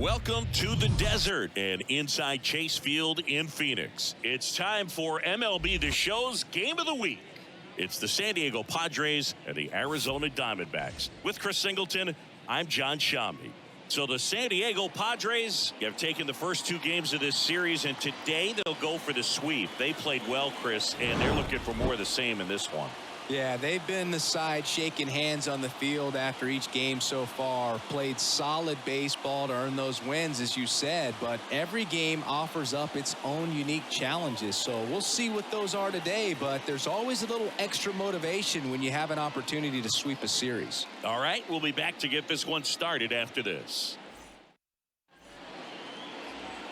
Welcome to the desert and inside Chase Field in Phoenix. It's time for MLB The Show's Game of the Week. It's the San Diego Padres and the Arizona Diamondbacks. With Chris Singleton, I'm John Shambi. So the San Diego Padres have taken the first two games of this series, and today they'll go for the sweep. They played well, Chris, and they're looking for more of the same in this one. Yeah, they've been the side shaking hands on the field after each game so far. Played solid baseball to earn those wins, as you said, but every game offers up its own unique challenges. So we'll see what those are today, but there's always a little extra motivation when you have an opportunity to sweep a series. All right, we'll be back to get this one started after this.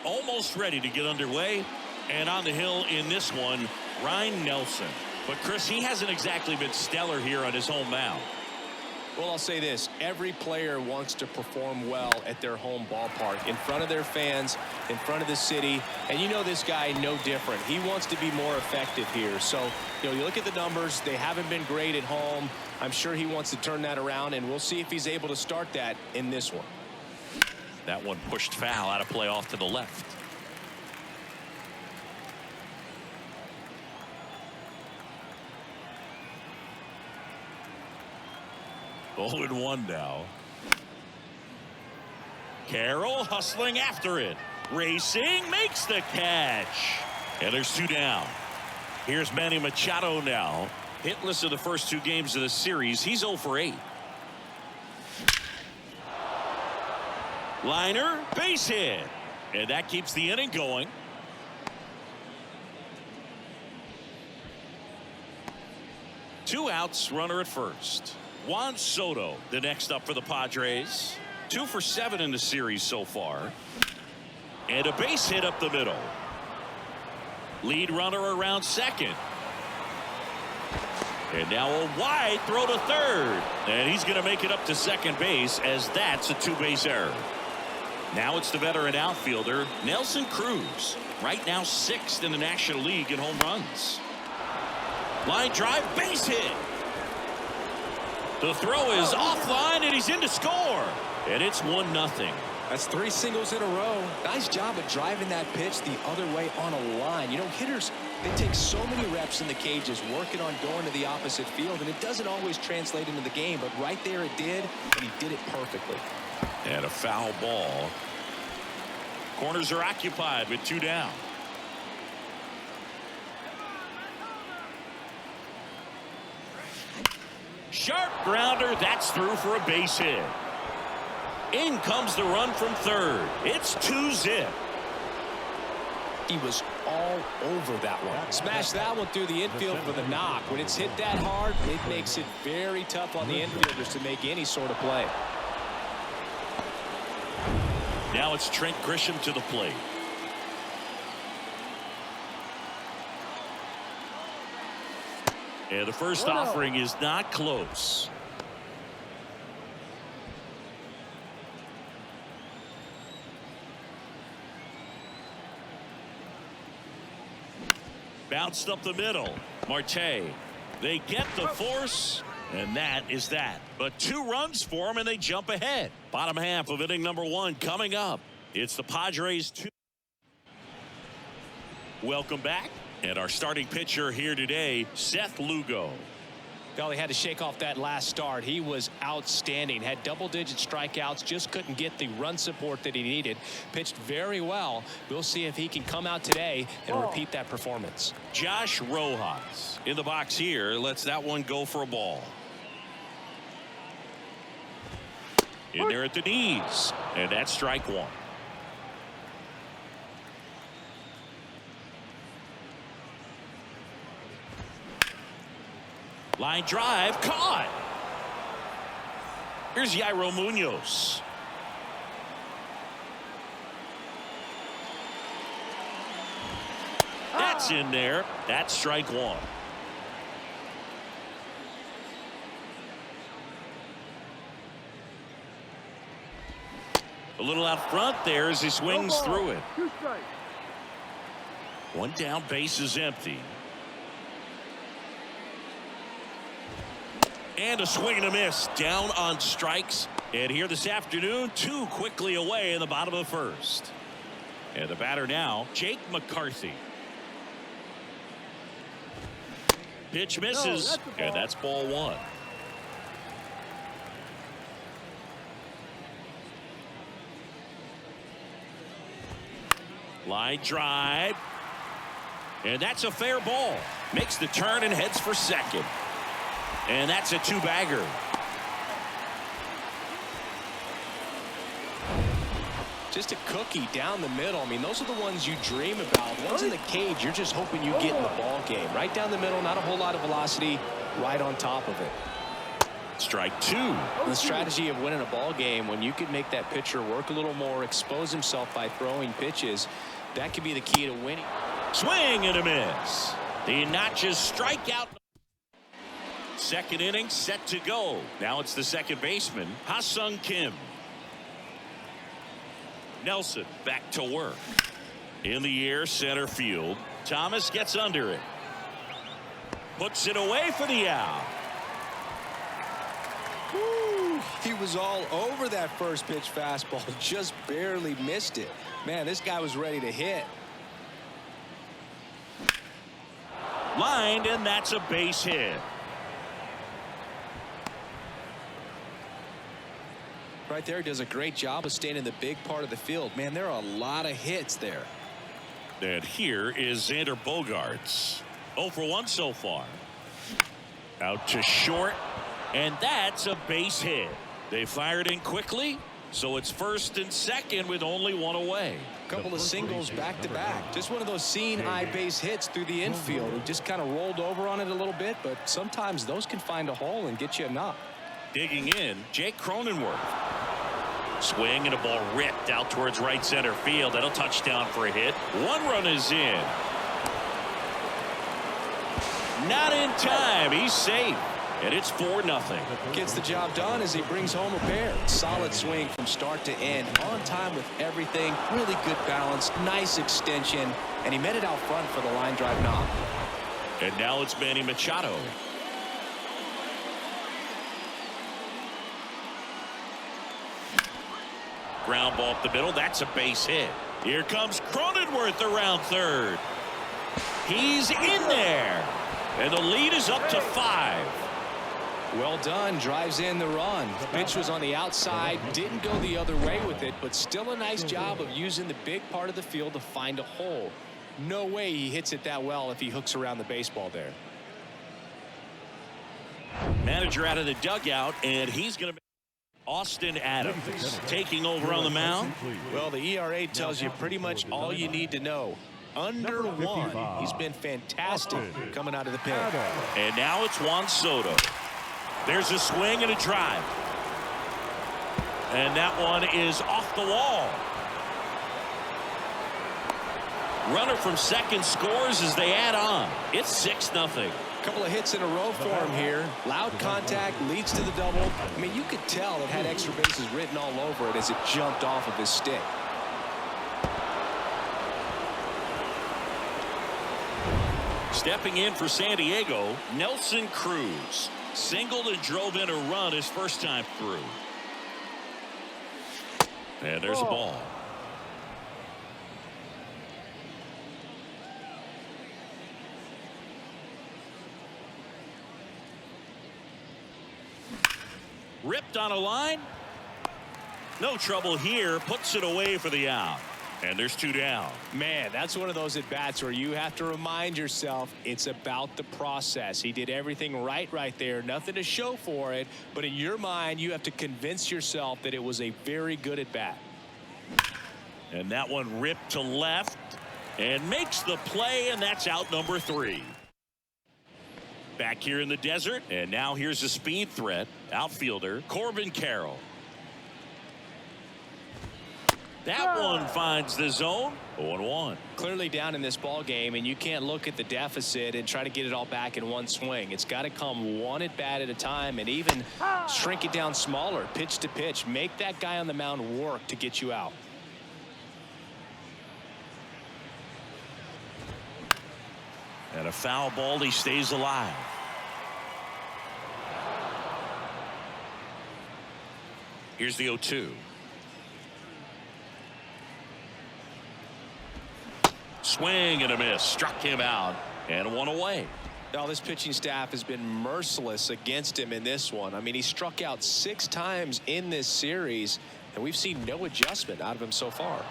Almost ready to get underway, and on the hill in this one, Ryan Nelson. But, Chris, he hasn't exactly been stellar here on his home mound. Well, I'll say this. Every player wants to perform well at their home ballpark, in front of their fans, in front of the city. And you know this guy no different. He wants to be more effective here. So, you look at the numbers. They haven't been great at home. I'm sure he wants to turn that around, and we'll see if he's able to start that in this one. That one pushed foul out of play off to the left. 0-1 now. Carroll hustling after it. Racing, makes the catch. And there's two down. Here's Manny Machado now. Hitless of the first two games of the series. He's 0 for 8. Liner, base hit. And that keeps the inning going. Two outs, runner at first. Juan Soto, the next up for the Padres. 2 for 7 in the series so far. And a base hit up the middle. Lead runner around second. And now a wide throw to third. And he's going to make it up to second base, as that's a two-base error. Now it's the veteran outfielder, Nelson Cruz. Right now 6th in the National League in home runs. Line drive, base hit. The throw is offline, and he's in to score. And it's 1-0. That's 3 singles in a row. Nice job of driving that pitch the other way on a line. Hitters, they take so many reps in the cages working on going to the opposite field, and it doesn't always translate into the game, but right there it did, and he did it perfectly. And a foul ball. Corners are occupied with 2 down. Sharp grounder, that's through for a base hit. In comes the run from third. It's 2-zip. He was all over that one. Smashed that one through the infield for the knock. When it's hit that hard, it makes it very tough on the infielders to make any sort of play. Now it's Trent Grisham to the plate. And the first offering is not close. Bounced up the middle. Marte. They get the force, and that is that. But 2 runs for them, and they jump ahead. Bottom half of inning number 1 coming up. It's the Padres 2. Welcome back. And our starting pitcher here today, Seth Lugo. Well, he had to shake off that last start. He was outstanding. Had double-digit strikeouts. Just couldn't get the run support that he needed. Pitched very well. We'll see if he can come out today and repeat that performance. Josh Rojas in the box here. Lets that one go for a ball. In there at the knees. And that's strike 1. Line drive, caught. Here's Yairo Munoz. That's in there. That's strike 1. A little out front there as he swings through it. 1 down, base is empty. And a swing and a miss. Down on strikes. And here this afternoon, 2 quickly away in the bottom of the first. And the batter now, Jake McCarthy. Pitch misses, and that's ball 1. Line drive. And that's a fair ball. Makes the turn and heads for second. And that's a 2-bagger. Just a cookie down the middle. I mean, those are the ones you dream about. Ones in the cage, you're just hoping you get in the ball game. Right down the middle, not a whole lot of velocity, right on top of it. Strike 2. The strategy of winning a ball game, when you can make that pitcher work a little more, expose himself by throwing pitches, that could be the key to winning. Swing and a miss. The Notches strike out. Second inning set to go. Now it's the second baseman, Ha-Sung Kim. Nelson back to work. In the air, center field. Thomas gets under it. Puts it away for the out. Woo, he was all over that first pitch fastball. Just barely missed it. Man, this guy was ready to hit. Lined, and that's a base hit. Right there, does a great job of staying in the big part of the field. Man, there are a lot of hits there. And here is Xander Bogaerts. 0 for 1 so far. Out to short, and that's a base hit. They fired in quickly, so it's first and second with only 1 away. Couple of singles back to back. Just one of those seeing eye base hits through the infield. He just kind of rolled over on it a little bit, but sometimes those can find a hole and get you a knock. Digging in, Jake Cronenworth. Swing and a ball ripped out towards right center field. That'll touchdown for a hit. 1 run is in. Not in time. He's safe. And it's 4-0. Gets the job done as he brings home a pair. Solid swing from start to end. On time with everything. Really good balance. Nice extension. And he met it out front for the line drive knock. And now it's Manny Machado. Ground ball up the middle. That's a base hit. Here comes Cronenworth around third. He's in there. And the lead is up to 5. Well done. Drives in the run. The pitch was on the outside. Didn't go the other way with it, but still a nice job of using the big part of the field to find a hole. No way he hits it that well if he hooks around the baseball there. Manager out of the dugout, and he's going to be Austin Adams taking over on the mound. Well, the ERA tells you pretty much all you need to know. Under 1. He's been fantastic coming out of the pen. And now it's Juan Soto. There's a swing and a drive. And that one is off the wall. Runner from second scores as they add on. It's 6-0. Couple of hits in a row for him here. Loud contact leads to the double. I mean, you could tell it had extra bases written all over it as it jumped off of his stick. Stepping in for San Diego, Nelson Cruz. Singled and drove in a run his first time through. And there's a ball. Ripped on a line. No trouble here. Puts it away for the out. And there's 2 down. Man, that's one of those at-bats where you have to remind yourself it's about the process. He did everything right there. Nothing to show for it. But in your mind, you have to convince yourself that it was a very good at-bat. And that one ripped to left and makes the play, and that's out number 3. Back here in the desert, and now here's a speed threat. Outfielder Corbin Carroll. That one finds the zone. 0-1. Clearly down in this ball game, and you can't look at the deficit and try to get it all back in one swing. It's got to come one at bat at a time, and even shrink it down smaller, pitch to pitch. Make that guy on the mound work to get you out. And a foul ball. He stays alive. Here's the 0-2. Swing and a miss. Struck him out and one away. Now this pitching staff has been merciless against him in this one. I mean, he struck out 6 times in this series, and we've seen no adjustment out of him so far.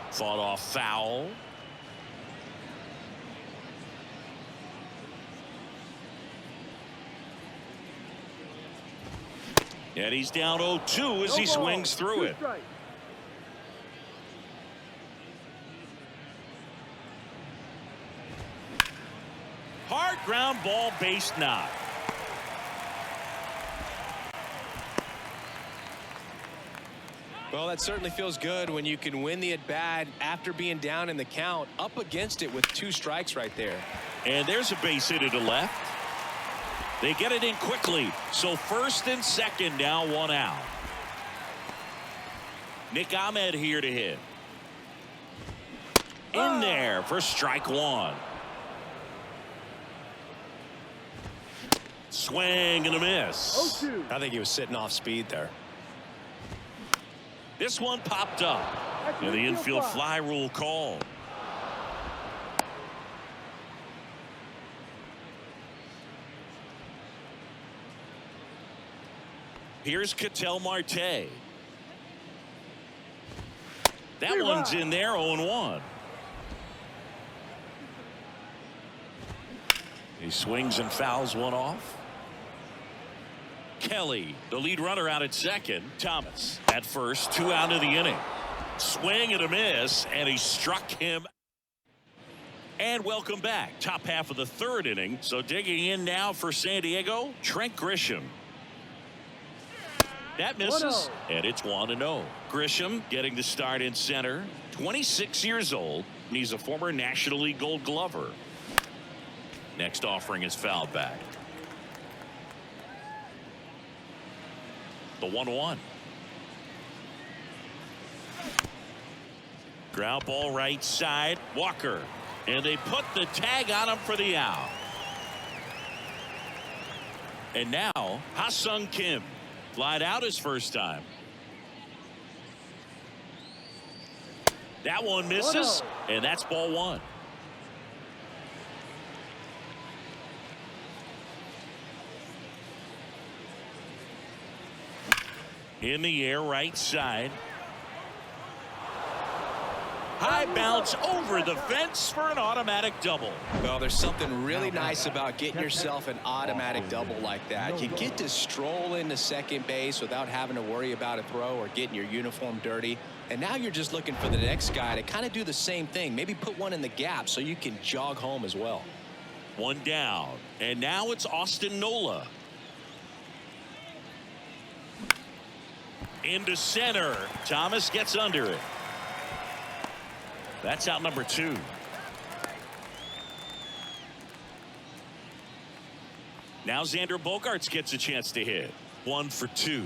Fought off foul. And he's down 0-2 as he swings through it. Hard ground ball, base knock. Well, that certainly feels good when you can win the at-bat after being down in the count, up against it with 2 strikes right there. And there's a base hit to the left. They get it in quickly. So first and second, now 1 out. Nick Ahmed here to hit. In there for strike 1. Swing and a miss. I think he was sitting off speed there. This one popped up. And the infield fly rule called. Here's Ketel Marte. That one's in there, 0-1. He swings and fouls one off. Kelly, the lead runner, out at second. Thomas at first, 2 out of the inning. Swing and a miss, and he struck him. And welcome back. Top half of the 3rd inning. So digging in now for San Diego, Trent Grisham. That misses, and it's 1-0. Grisham getting the start in center. 26 years old, and he's a former National League Gold Glover. Next offering is fouled back. The 1-1. Ground ball right side. Walker. And they put the tag on him for the out. And now Ha-Sung Kim. Flied out his first time. That one misses, and that's ball 1. In the air, right side. High bounce over the fence for an automatic double. Well, there's something really nice about getting yourself an automatic double like that. You get to stroll into second base without having to worry about a throw or getting your uniform dirty. And now you're just looking for the next guy to kind of do the same thing. Maybe put one in the gap so you can jog home as well. 1 down. And now it's Austin Nola. Into center. Thomas gets under it. That's out number 2. Now Xander Bogaerts gets a chance to hit. 1 for 2.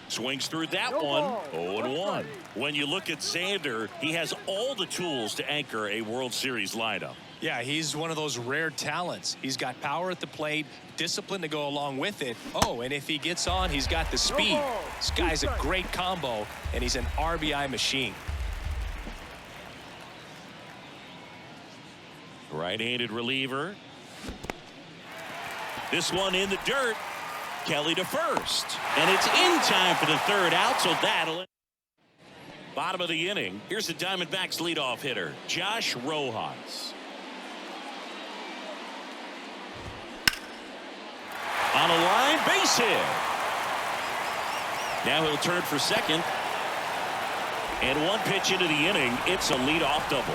Swings through that one. 0-1. When you look at Xander, he has all the tools to anchor a World Series lineup. Yeah, he's one of those rare talents. He's got power at the plate, discipline to go along with it. Oh, and if he gets on, he's got the speed. This guy's a great combo, and he's an RBI machine. Right-handed reliever. This one in the dirt. Kelly to first. And it's in time for the 3rd out, so that'll... Bottom of the inning. Here's the Diamondbacks leadoff hitter, Josh Rojas. On a line, base hit. Now he'll turn for second. And 1 pitch into the inning, it's a leadoff double.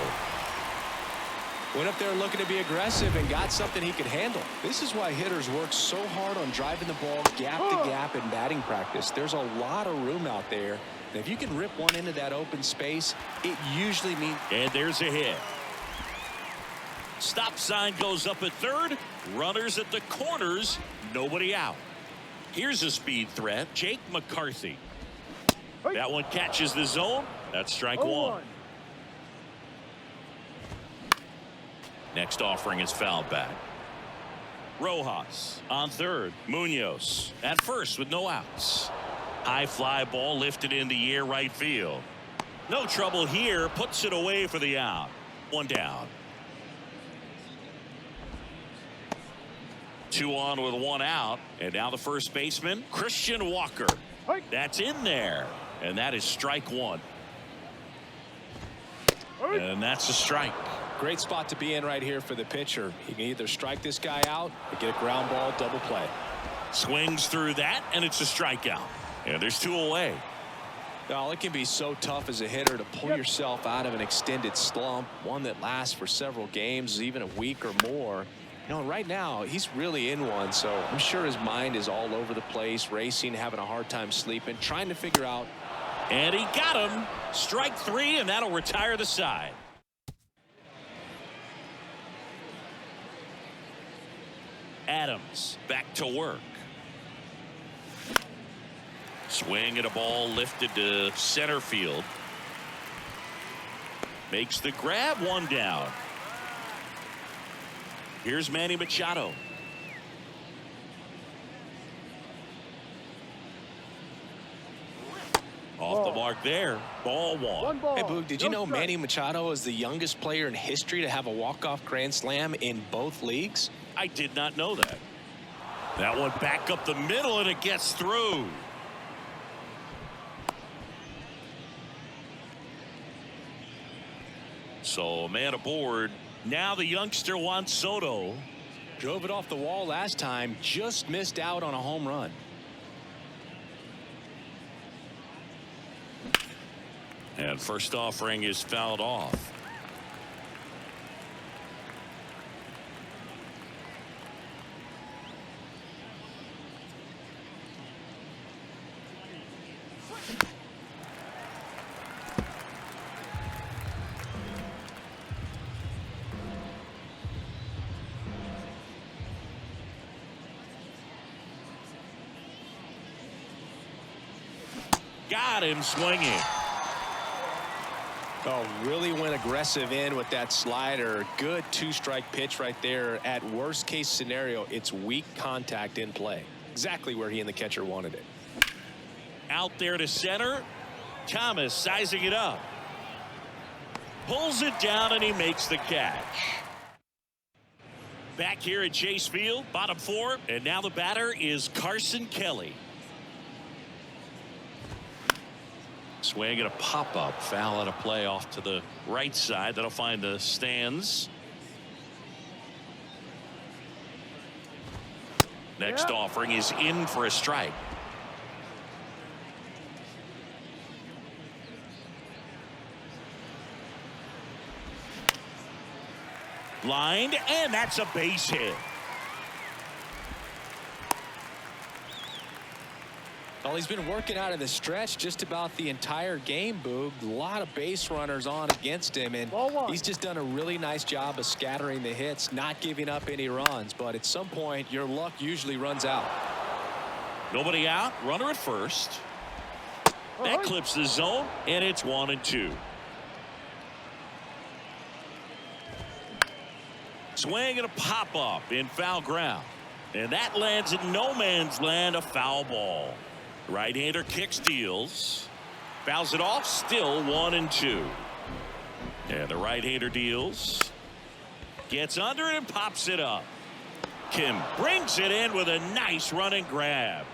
Went up there looking to be aggressive and got something he could handle. This is why hitters work so hard on driving the ball gap to gap in batting practice. There's a lot of room out there. And if you can rip one into that open space, it usually means... And there's a hit. Stop sign goes up at 3rd. Runners at the corners. Nobody out. Here's a speed threat. Jake McCarthy. That one catches the zone. That's strike 1. Next offering is fouled back. Rojas on third. Munoz at first with no outs. High fly ball lifted in the air right field. No trouble here. Puts it away for the out. One down. 2 on with 1 out. And now the first baseman, Christian Walker. That's in there. And that is strike 1. And that's a strike. Great spot to be in right here for the pitcher. He can either strike this guy out or get a ground ball double play. Swings through that, and it's a strikeout. And there's 2 away. Well, it can be so tough as a hitter to pull yourself out of an extended slump, one that lasts for several games, even a week or more. You know, right now, he's really in one, so I'm sure his mind is all over the place, racing, having a hard time sleeping, trying to figure out. And he got him. Strike 3, and that'll retire the side. Adams back to work. Swing at a ball lifted to center field. Makes the grab. 1 down. Here's Manny Machado. Off the mark there. Ball 1. Hey, Boog, did you know Manny Machado is the youngest player in history to have a walk-off grand slam in both leagues? I did not know that. That one back up the middle, and it gets through. So, man aboard. Now the youngster Juan Soto. Drove it off the wall last time, just missed out on a home run. And first offering is fouled off. Got him swinging. Oh, really went aggressive in with that slider. Good 2-strike pitch right there. At worst case scenario, it's weak contact in play. Exactly where he and the catcher wanted it. Out there to center. Thomas sizing it up. Pulls it down, and he makes the catch. Back here at Chase Field, bottom 4, and now the batter is Carson Kelly. Swing and a pop-up. Foul at a play off to the right side. That'll find the stands. Next offering is in for a strike. Lined, and that's a base hit. Well, he's been working out of the stretch just about the entire game, Boog. A lot of base runners on against him, and he's just done a really nice job of scattering the hits, not giving up any runs. But at some point, your luck usually runs out. Nobody out. Runner at first. That clips the zone, and it's 1-2. Swing and a pop-up in foul ground. And that lands in no man's land, a foul ball. Right-hander kicks, deals. Fouls it off, still 1-2. And the right-hander deals. Gets under it and pops it up. Kim brings it in with a nice running grab.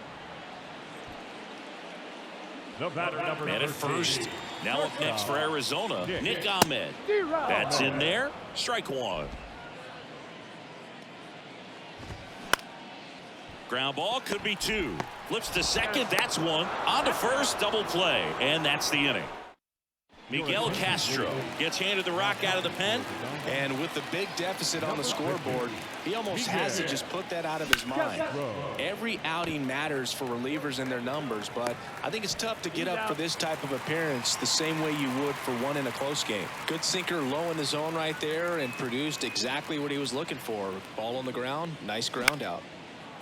The batter, number And at first, now up next for Arizona, Nick Ahmed. That's in there. Strike 1. Ground ball could be 2. Flips to second. That's 1. On to first. Double play. And that's the inning. Miguel Castro gets handed the rock out of the pen. And with the big deficit on the scoreboard, he almost has to just put that out of his mind. Every outing matters for relievers and their numbers, but I think it's tough to get up for this type of appearance the same way you would for one in a close game. Good sinker low in the zone right there and produced exactly what he was looking for. Ball on the ground. Nice ground out.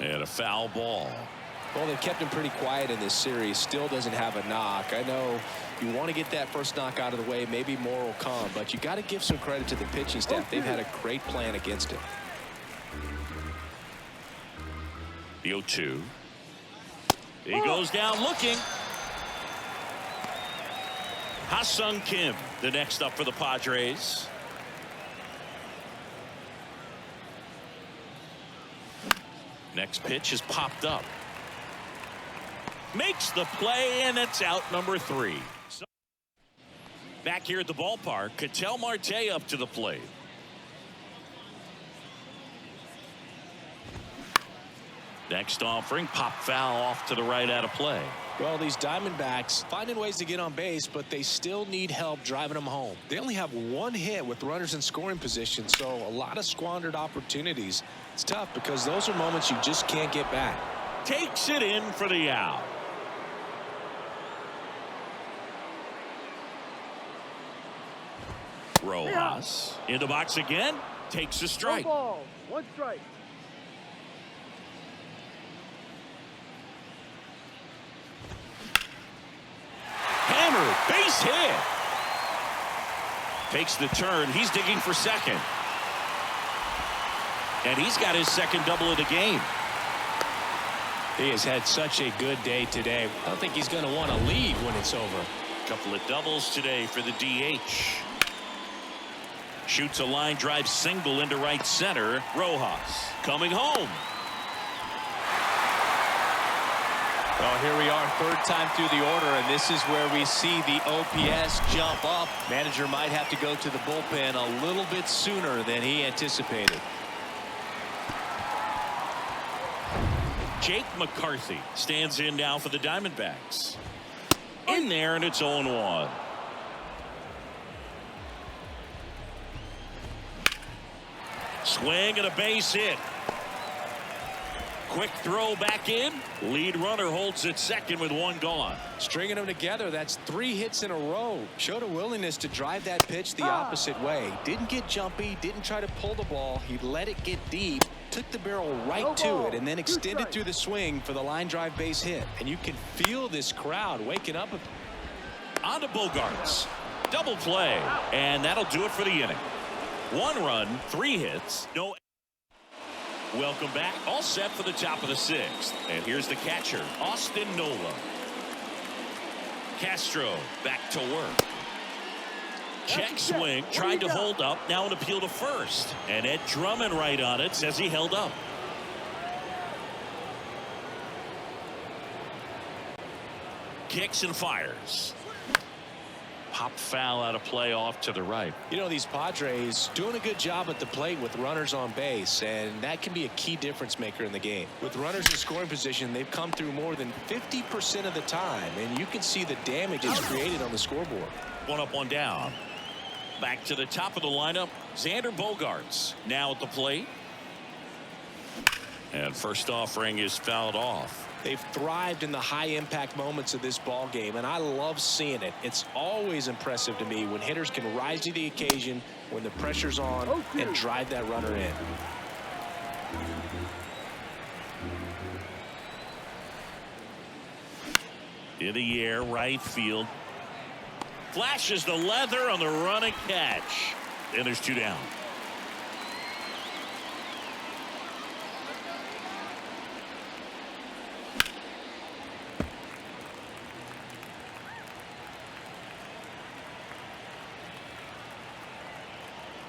And a foul ball. Well, they've kept him pretty quiet in this series. Still doesn't have a knock. I know you want to get that first knock out of the way. Maybe more will come, but you got to give some credit to the pitching staff. They've had a great plan against him. The 0-2. He goes down looking. Ha-Sung Kim, the next up for the Padres. Next pitch is popped up. Makes the play, and it's out number 3. So back here at the ballpark, Ketel Marte up to the plate. Next offering, pop foul off to the right out of play. Well, these Diamondbacks finding ways to get on base, but they still need help driving them home. They only have 1 hit with runners in scoring position, so a lot of squandered opportunities. It's tough because those are moments you just can't get back. Takes it in for the out. Rojas in the box again, takes a strike. 1 strike. Hammer, base hit. Takes the turn. He's digging for second. And he's got his second double of the game. He has had such a good day today. I don't think he's going to want to lead when it's over. Couple of doubles today for the DH. Shoots a line drive single into right center. Rojas coming home. Well, here we are, 3rd time through the order, and this is where we see the OPS jump up. Manager might have to go to the bullpen a little bit sooner than he anticipated. Jake McCarthy stands in now for the Diamondbacks. In there, and it's 0-1. Swing and a base hit. Quick throw back in. Lead runner holds at second with 1 gone. Stringing them together, that's 3 hits in a row. Showed a willingness to drive that pitch the opposite way. Didn't get jumpy, didn't try to pull the ball. He let it get deep, took the barrel right to it, and then extended through the swing for the line drive base hit. And you can feel this crowd waking up. On to Bogarts. Double play. And that'll do it for the inning. 1 run, 3 hits, no. Welcome back. All set for the top of the 6th. And here's the catcher, Austin Nola. Castro back to work. Check swing, tried to hold up, now an appeal to first. And Ed Drummond right on it, says he held up. Kicks and fires. Pop foul out of play off to the right. You know, these Padres doing a good job at the plate with runners on base, and that can be a key difference maker in the game. With runners in scoring position, they've come through more than 50% of the time, and you can see the damage it's created on the scoreboard. 1 up, 1 down. Back to the top of the lineup, Xander Bogaerts now at the plate. And first offering is fouled off. They've thrived in the high-impact moments of this ball game, and I love seeing it. It's always impressive to me when hitters can rise to the occasion when the pressure's on and drive that runner in. In the air, right field. Flashes the leather on the running catch. And there's 2 down.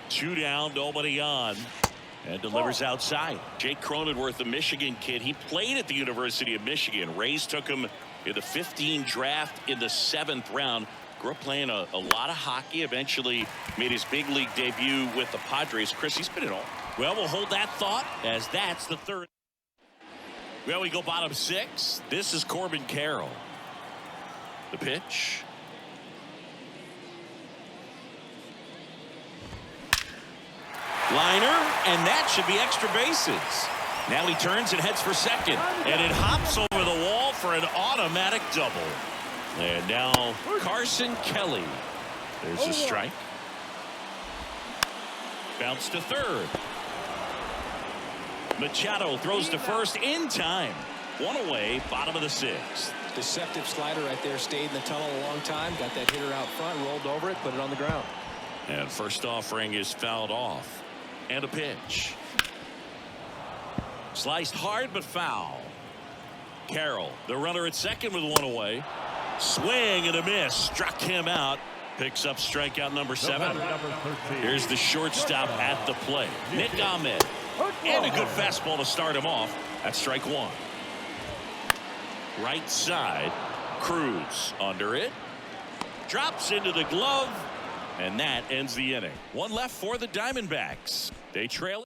Two down, nobody on, and delivers outside. Jake Cronenworth, the Michigan kid, he played at the University of Michigan. Rays took him in the 15 draft in the 7th round. Grew up playing a lot of hockey. Eventually made his big league debut with the Padres. Chris, he's been it all. Well, we'll hold that thought as that's the 3rd. Well, we go bottom 6. This is Corbin Carroll. The pitch. Liner, and that should be extra bases. Now he turns and heads for second, and it hops over the wall for an automatic double. And now Carson Kelly. There's a strike. Bounce to third. Machado throws to first in time. 1 away, bottom of the 6th. Deceptive slider right there, stayed in the tunnel a long time, got that hitter out front, rolled over it, put it on the ground. And first offering is fouled off. And a pitch. Sliced hard but foul. Carroll, the runner at second with one away. Swing and a miss. Struck him out. Picks up strikeout number 7. Here's the shortstop at the plate, Nick Ahmed. And a good fastball to start him off. That's strike 1. Right side. Cruz under it. Drops into the glove. And that ends the inning. One left for the Diamondbacks. They trail it.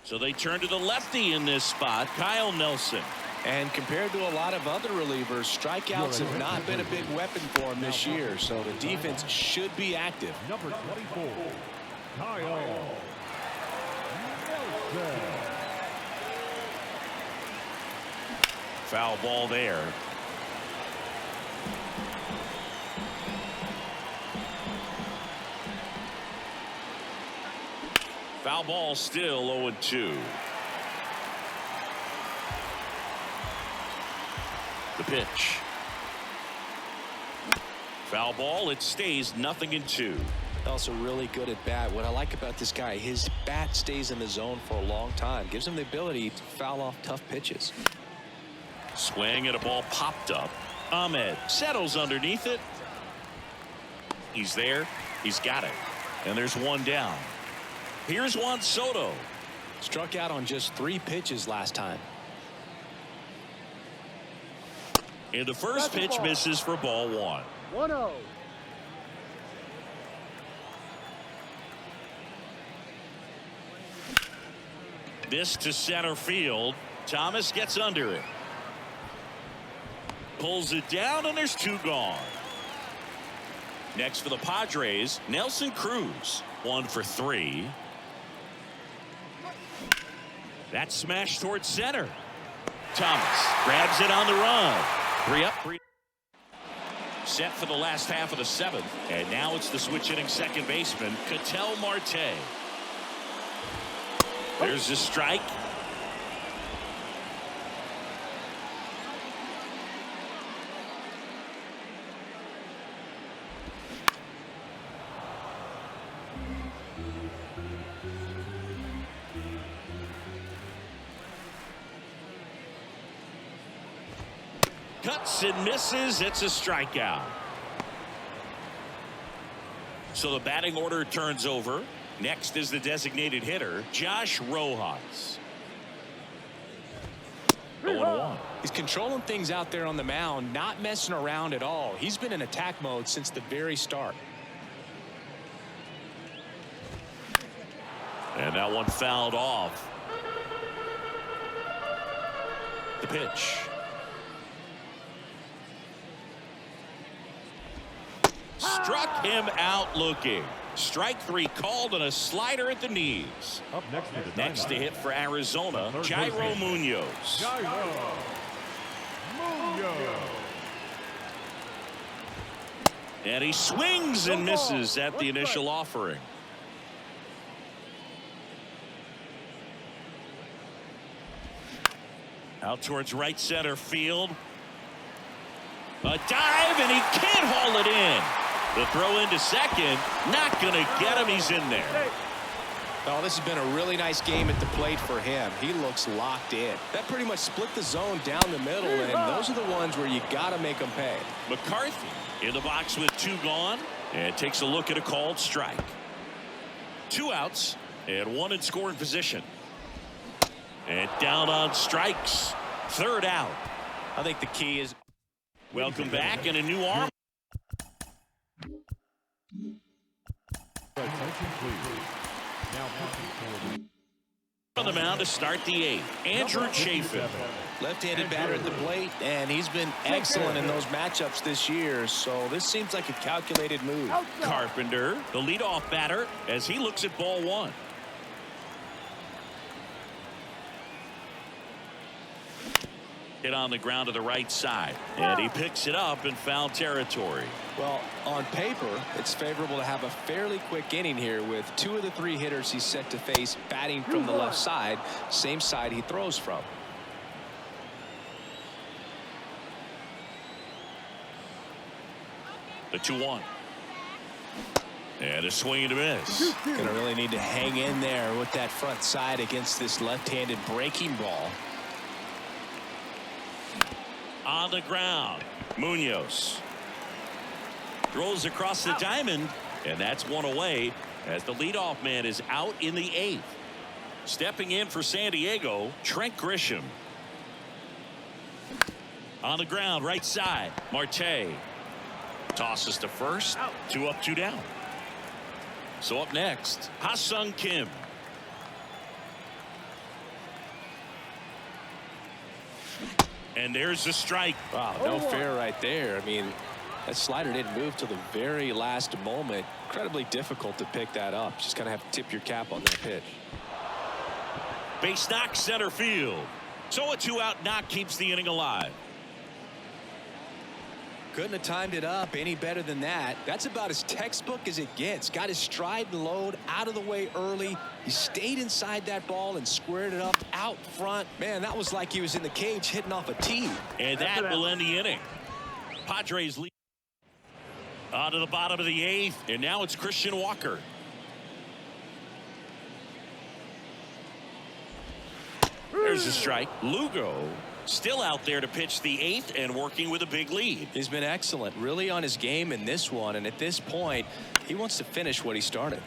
So they turn to the lefty in this spot, Kyle Nelson. And compared to a lot of other relievers, strikeouts have not been a big weapon for him this year. So the defense should be active. Number 24, Kyle Nelson. Foul ball there. Foul ball still 0-2. The pitch. Foul ball. It stays 0-2. Also really good at bat. What I like about this guy, his bat stays in the zone for a long time. Gives him the ability to foul off tough pitches. Swing and a ball popped up. Ahmed settles underneath it. He's there. He's got it. And there's one down. Here's Juan Soto. Struck out on just 3 pitches last time. And the first pitch misses for ball 1. 1-0. This to center field. Thomas gets under it. Pulls it down, and there's 2 gone. Next for the Padres, Nelson Cruz. 1 for 3. That smash towards center. Thomas grabs it on the run. 3 up, 3. Set for the last half of the 7th. And now it's the switch hitting second baseman, Ketel Marte. There's the strike. Cuts and misses. It's a strikeout. So the batting order turns over. Next is the designated hitter, Josh Rojas. 0-1. He's controlling things out there on the mound, not messing around at all. He's been in attack mode since the very start. And that one fouled off. The pitch. Struck him out looking. Strike 3 called and a slider at the knees. Up next to the Next to hit for Arizona, Yairo Munoz. Yairo Munoz. And he swings and misses at the initial offering. Out towards right center field. A dive, and he can't haul it in. The throw into second, not going to get him. He's in there. Oh, this has been a really nice game at the plate for him. He looks locked in. That pretty much split the zone down the middle, and those are the ones where you got to make them pay. McCarthy in the box with 2 gone, and takes a look at a called strike. 2 outs and 1 in scoring position. And down on strikes. 3rd out. I think the key is. Welcome back, and a new arm. Attention, please. Now On the mound to start the 8th, Andrew Chafin. Left-handed batter at the plate, and he's been excellent in those matchups this year, so this seems like a calculated move. Carpenter, the leadoff batter, as he looks at ball 1. Hit on the ground to the right side, and he picks it up in foul territory. Well, on paper, it's favorable to have a fairly quick inning here with 2 of the 3 hitters he's set to face batting from the left side, same side he throws from. The 2-1. And a swing and a miss. Gonna really need to hang in there with that front side against this left-handed breaking ball. On the ground, Munoz throws across the diamond, and that's one away as the leadoff man is out in the 8th. Stepping in for San Diego, Trent Grisham. On the ground, right side, Marte tosses to first. 2 up, 2 down. So up next, Ha-Sung Kim. And there's the strike. Wow, no fair right there. I mean, that slider didn't move till the very last moment. Incredibly difficult to pick that up. Just kind of have to tip your cap on that pitch. Base knock, center field. So a 2-out knock keeps the inning alive. Couldn't have timed it up any better than that. That's about as textbook as it gets. Got his stride and load out of the way early. He stayed inside that ball and squared it up out front. Man, that was like he was in the cage hitting off a tee. And that will end the inning. Padres lead on to the bottom of the 8th, and now it's Christian Walker. There's a strike. Lugo still out there to pitch the 8th and working with a big lead. He's been excellent, really on his game in this one, and at this point he wants to finish what he started.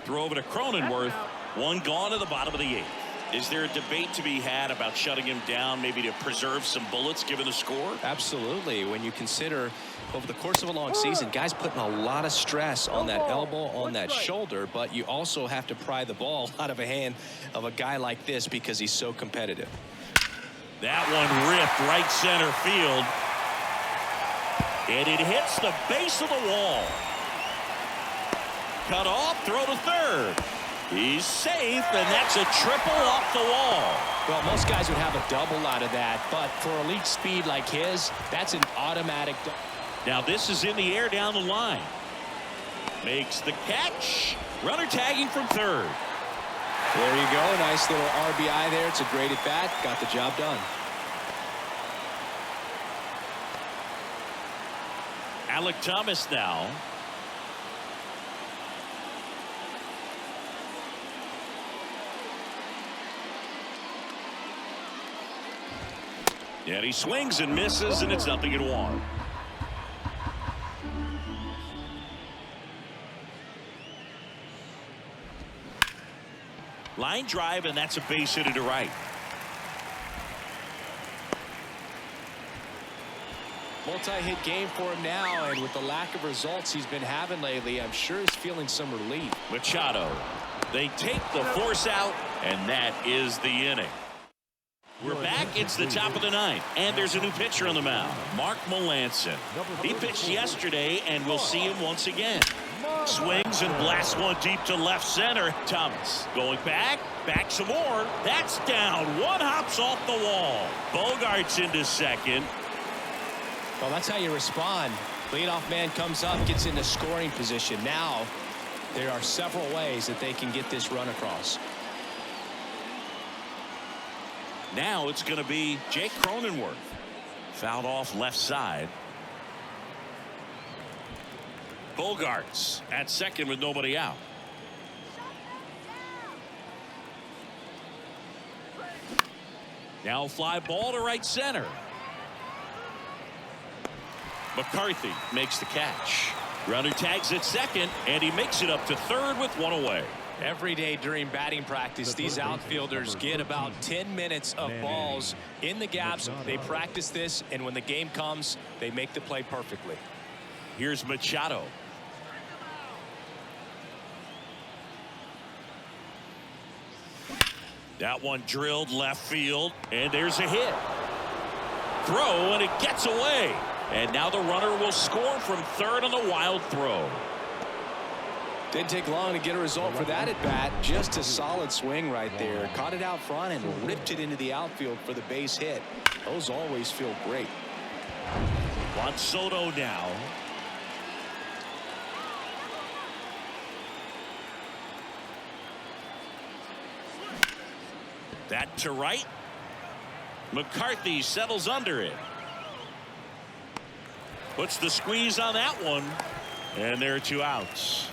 Throw over to Cronenworth. 1 gone to the bottom of the 8th. Is there a debate to be had about shutting him down, maybe to preserve some bullets given the score? Absolutely. When you consider over the course of a long season, guys putting a lot of stress on that elbow, on that shoulder, but you also have to pry the ball out of a hand of a guy like this because he's so competitive. That one ripped right center field, and it hits the base of the wall. Cut off, throw to third. He's safe, and that's a triple off the wall. Well, most guys would have a double out of that, but for elite speed like his, that's an automatic. Now this is in the air down the line. Makes the catch. Runner tagging from third. There you go. Nice little RBI there. It's a great at bat. Got the job done. Alec Thomas now. And he swings and misses, and it's 0-1. Line drive, and that's a base hit to right. Multi-hit game for him now, and with the lack of results he's been having lately, I'm sure he's feeling some relief. Machado. They take the force out, and that is the inning. We're back. It's the top of the 9th, and there's a new pitcher on the mound, Mark Melancon. He pitched yesterday, and we'll see him once again. Swings and blasts one deep to left center. Thomas going back some more. That's down. One hops off the wall. Bogart's into second. Well, that's how you respond. Leadoff man comes up, gets into scoring position. Now there are several ways that they can get this run across. Now it's going to be Jake Cronenworth. Fouled off left side. Bogarts at second with nobody out. Now fly ball to right center. McCarthy makes the catch. Runner tags at second, and he makes it up to third with 1 away. Every day during batting practice, these outfielders get about 10 minutes of balls in the gaps. They practice this, and when the game comes, they make the play perfectly. Here's Machado. That one drilled left field, and there's a hit. Throw, and it gets away. And now the runner will score from third on the wild throw. Didn't take long to get a result for that at bat. Just a solid swing right there. Caught it out front and ripped it into the outfield for the base hit. Those always feel great. Juan Soto now. That to right. McCarthy settles under it. Puts the squeeze on that one. And there are 2 outs.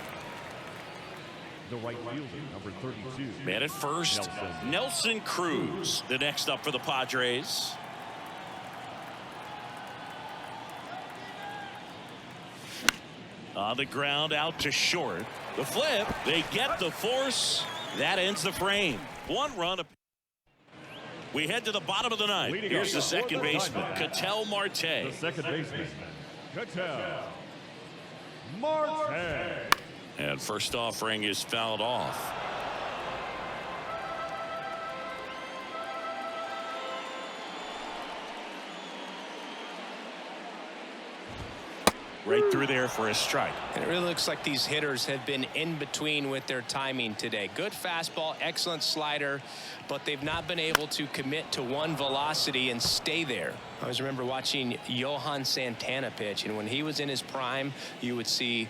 The right fielder, number 32. Man at first, Nelson Cruz, the next up for the Padres. On the ground, out to short. The flip, they get the force. That ends the frame. 1 run. We head to the bottom of the 9th. Here's the second baseman, Ketel Marte. The second baseman, Ketel Marte. And first offering is fouled off. Right through there for a strike. And it really looks like these hitters have been in between with their timing today. Good fastball, excellent slider, but they've not been able to commit to one velocity and stay there. I always remember watching Johan Santana pitch, and when he was in his prime, you would see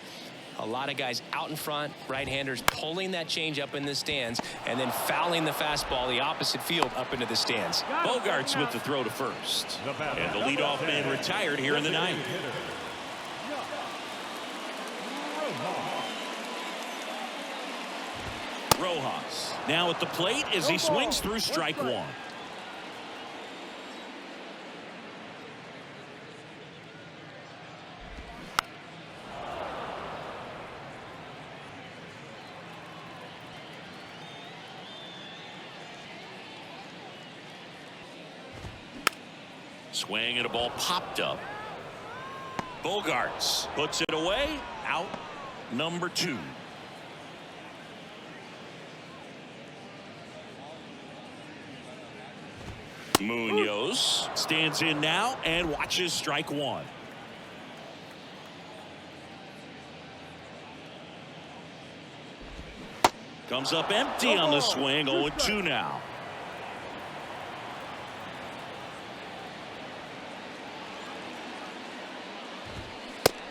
a lot of guys out in front, right-handers pulling that change up in the stands and then fouling the fastball the opposite field up into the stands. Bogarts with the throw to first. And the leadoff man retired here in the 9th. Rojas now at the plate as he swings through strike 1. Swing and a ball popped up. Bogarts puts it away. Out number 2. Munoz stands in now and watches strike 1. Comes up empty on the swing. 0-2 now.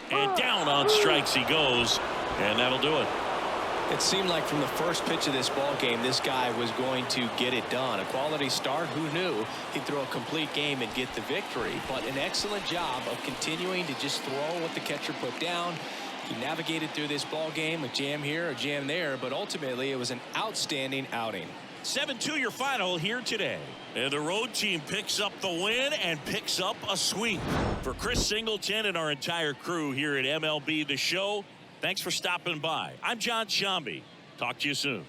And down on strikes he goes, and that'll do it. It seemed like from the first pitch of this ball game, this guy was going to get it done. A quality start. Who knew he'd throw a complete game and get the victory? But an excellent job of continuing to just throw what the catcher put down. He navigated through this ball game, a jam here, a jam there, but ultimately it was an outstanding outing. 7-2 your final here today. And the road team picks up the win and picks up a sweep. For Chris Singleton and our entire crew here at MLB The Show, thanks for stopping by. I'm John Shambi. Talk to you soon.